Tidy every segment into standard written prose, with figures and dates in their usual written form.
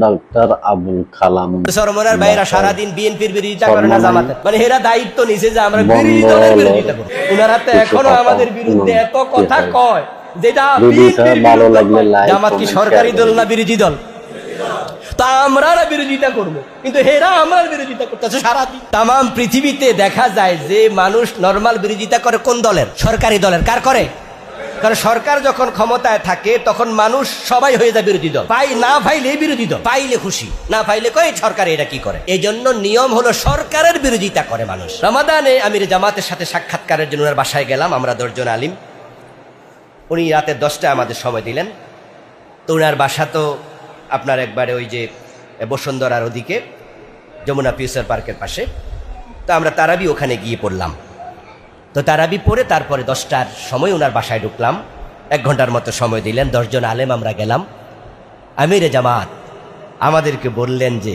Doctor Abul Kalam সরমনার ভাইরা সারাদিন বিএনপির বিরোধিতা করে না জামাতের, মানে এরা দায়িত্ব নিছে যে আমরা বিরোধী দলের বিরোধিতা করব। ওনারা তো এখনো আমাদের বিরুদ্ধে এত কথা কয়, যেটা বিএনপির ভালো লাগলে লাইক জামাত কি সরকারি দল না বিরোধী দল? তা আমরা বিরোধিতা করবো, কিন্তু হেরা আমার বিরোধিতা করতেছে সারাদিন। তাম পৃথিবীতে দেখা যায় যে মানুষ নরমাল বিরোধিতা করে কোন দলের? সরকারি দলের। কার করে? কারণ সরকার যখন ক্ষমতায় থাকে তখন মানুষ সবাই হয়ে যায় বিরোধী দল। পাই না পাইলে বিরোধী দল, পাইলে খুশি, না পাইলে কই সরকার এটা কি করে। এই জন্য নিয়ম হলো সরকারের বিরোধিতা করে মানুষ। রমাদানে আমির জামাতের সাথে সাক্ষাৎকারের জন্য ওনার বাসায় গেলাম, আমরা 10 জন আলিম। উনি রাতে 10টায় আমাদের সময় দিলেন। তো ওনার বাসা তো আপনার একবারে ওই যে বসুন্ধরার ওদিকে যমুনা ফিউচার পার্কের পাশে। তো আমরা তারাবি ওখানে গিয়ে পড়লাম। তো তারাবি পড়ে তারপরে 10টার সময় ওনার বাসায় ঢুকলাম। 1 ঘন্টার মতো সময় দিলেন। 10 জন আলেম আমরা গেলাম। আমিরে জামাত আমাদেরকে বললেন যে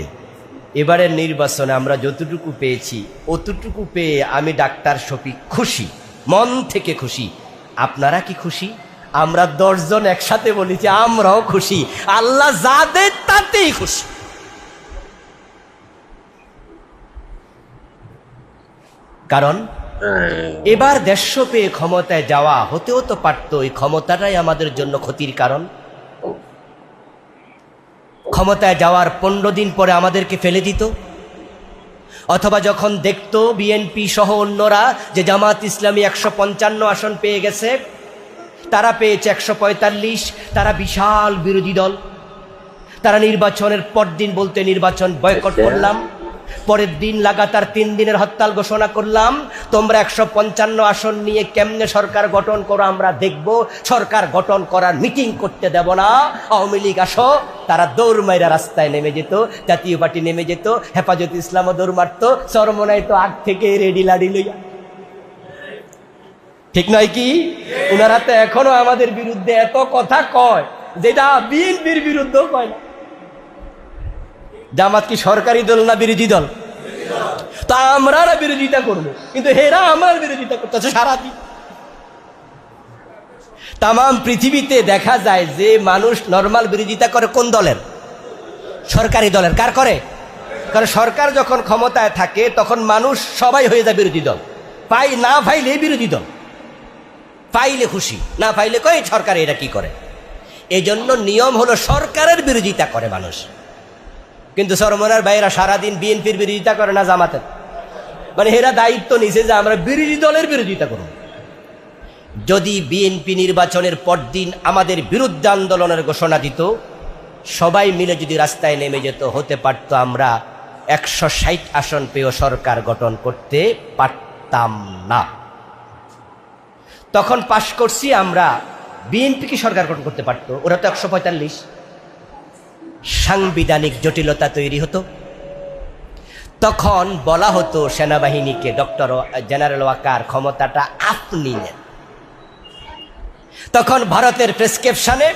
এবারের নির্বাচনে আমরা যতটুকু পেয়েছি অতটুকু পেয়ে আমি ডাক্তার শফিক খুশি, মন থেকে খুশি। আপনারা কি খুশি? আমরা 10 জন একসাথে বলি যে আমরাও খুশি, আল্লাহ যা দেয় তাতেই খুশি। কারণ এবার দেশ পেয়ে ক্ষমতায় যাওয়া হতেও তো পারত, এই ক্ষমতাটাই আমাদের জন্য ক্ষতির কারণ। ক্ষমতায় যাওয়ার 15 দিন পরে আমাদেরকে ফেলে দিত, অথবা যখন দেখতো বিএনপি সহ অন্যরা যে জামাত ইসলামী 155 আসন পেয়ে গেছে, তারা পেয়েছে 145, তারা বিশাল বিরোধী দল। তারা নির্বাচনের পরদিন বলতে নির্বাচন বয়কট করলাম, পরের দিন লাগাতার 3 দিনের হরতাল ঘোষণা করলাম। তোমরা 155 আসন নিয়ে কেমনে সরকার গঠন করো আমরা দেখব, সরকার গঠন করার মিটিং করতে দেব না। আওয়ামী লীগ আসো। তারা দৌড় মাইরা রাস্তায় নেমে যেত, জাতীয় পার্টি নেমে যেত, হেফাজত ইসলামও দৌড় মারত, চরমনায় তো আগ থেকে রেডি লাড়ি লইয়া। ঠিক নয় কি? ওনারা তো এখনো আমাদের বিরুদ্ধে এত কথা কয়, যেটা বিএনপির বিরুদ্ধেও কয় না। জামাত কি সরকারি দল না বিরোধী দল? তা আমরা বিরোধিতা করবো, কিন্তু হেরা আমার বিরোধিতা করতেছে সারাদিন। তাম পৃথিবীতে দেখা যায় যে মানুষ নরমাল বিরোধিতা করে কোন দলের? সরকারি দলের। কার করে? কারণ সরকার যখন ক্ষমতায় থাকে তখন মানুষ সবাই হয়ে যায় বিরোধী দল। পাই না পাইলে বিরোধী দল, পাইলে খুশি, না পাইলে কই সরকার এটা কি করে। এই জন্য নিয়ম হলো সরকারের বিরোধিতা করে মানুষ। কিন্তু সরমনার ভাইরা সারাদিন বিএনপির বিরোধিতা করে না জামাতের, মানে এরা দায়িত্ব নিছে যে আমরা বিরোধী দলের বিরোধিতা করব। যদি বিএনপি নির্বাচনের পরদিন আমাদের বিরুদ্ধে আন্দোলনের ঘোষণা দিত, সবাই মিলে যদি রাস্তায় নেমে যেত, হতে পারত আমরা 160 আসন পেয়েও সরকার গঠন করতে পারতাম না। তখন পাশ করছি আমরা, বিএনপি কি সরকার গঠন করতে পারত? ওরা তো 145। সাংবিধানিক জটিলতা তৈরি হতো। তখন বলা হতো সেনাবাহিনীকে, ডক্টর জেনারেল ওয়াকার ক্ষমতাটা আপনি নেন। তখন ভারতের প্রেসক্রিপশনে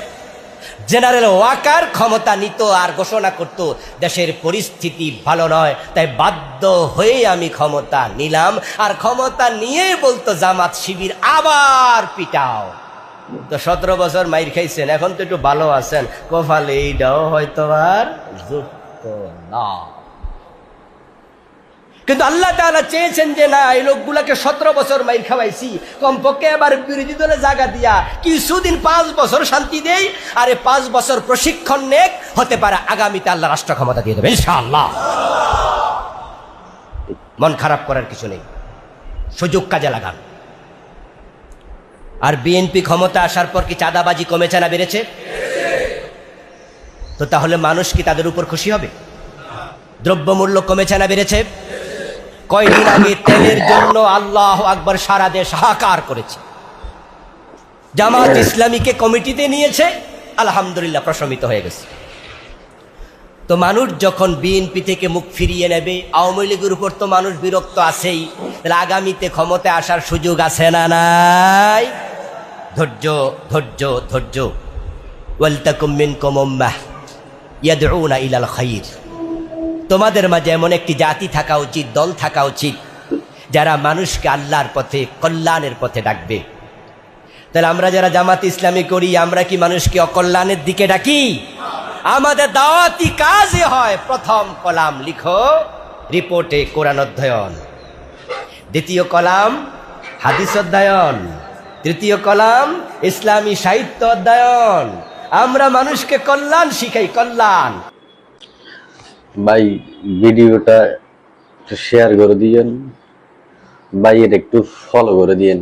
জেনারেল ওয়াকার ক্ষমতা নিত আর ঘোষণা করত দেশের পরিস্থিতি ভালো নয়, তাই বাধ্য হয়ে আমি ক্ষমতা নিলাম। আর ক্ষমতা নিয়ে বলতো জামাত শিবির আবার পিটাও। তো 17 বছর মাইর খাইছেন, এখন তো একটু ভালো আছেন, কপালে এইটাও হয়তো আর যুক্ত না। কিন্তু আল্লাহ তাআলা চেয়েছেন যে না, এই লোকগুলাকে 17 বছর মাইর খাওয়াইছি, কমপক্ষে এবার বিরোধী দলে জায়গা দিয়া কিছুদিন 5 বছর শান্তি দেই, আর 5 বছর প্রশিক্ষণ নেক, হতে পারে আগামীতে আল্লাহ রাষ্ট্র ক্ষমতা দিয়ে দেবে ইনশাআল্লাহ। মন খারাপ করার কিছু নেই, সুযোগ কাজে লাগান। আর বিএনপি ক্ষমতা আসার পর কি চাঁদাবাজি কমেছে না বেড়েছে? তো তাহলে মানুষ কি তাদের উপর খুশি হবে? দ্রব্যমূল্য কমেছে না বেড়েছে? কয়দিন আগে তেলের জন্য আল্লাহু আকবার সারা দেশ হাহাকার করেছে। জামাত ইসলামীকে কমিটিতে নিয়েছে, আলহামদুলিল্লাহ প্রশমিত হয়ে গেছে। তো মানুষ যখন বিএনপি থেকে মুখ ফিরিয়ে নেবে, আওয়ামী লীগের উপর তো মানুষ বিরক্ত আছেই, তাহলে আগামীতে ক্ষমতায় আসার সুযোগ আছে না নাই? ধৈর্য ধৈর্য ধৈর্য। ওয়ালতাকুম মিনকুম উম্মাহ ইয়াদউনা ইলাল খায়র। তোমাদের মাঝে এমন একটি জাতি থাকা উচিত, দল থাকা উচিত, যারা মানুষকে আল্লাহর পথে, কল্যাণের পথে ডাকবে। তাহলে আমরা যারা জামাত ইসলামী করি, আমরা কি মানুষকে অকল্যাণের দিকে ডাকি? আমাদের দাওয়াতি কাজে হয় প্রথম কলাম লিখো, রিপোর্টে কোরআন অধ্যয়ন, দ্বিতীয় কলাম হাদিস অধ্যয়ন, তৃতীয় কলাম ইসলামী সাহিত্য অধ্যয়ন। আমরা মানুষকে কল্যাণ শিখাই, কল্যাণ। ভাই ভিডিওটা একটু শেয়ার করে দিয়েন, ভাই এটা একটু ফলো করে দিয়েন।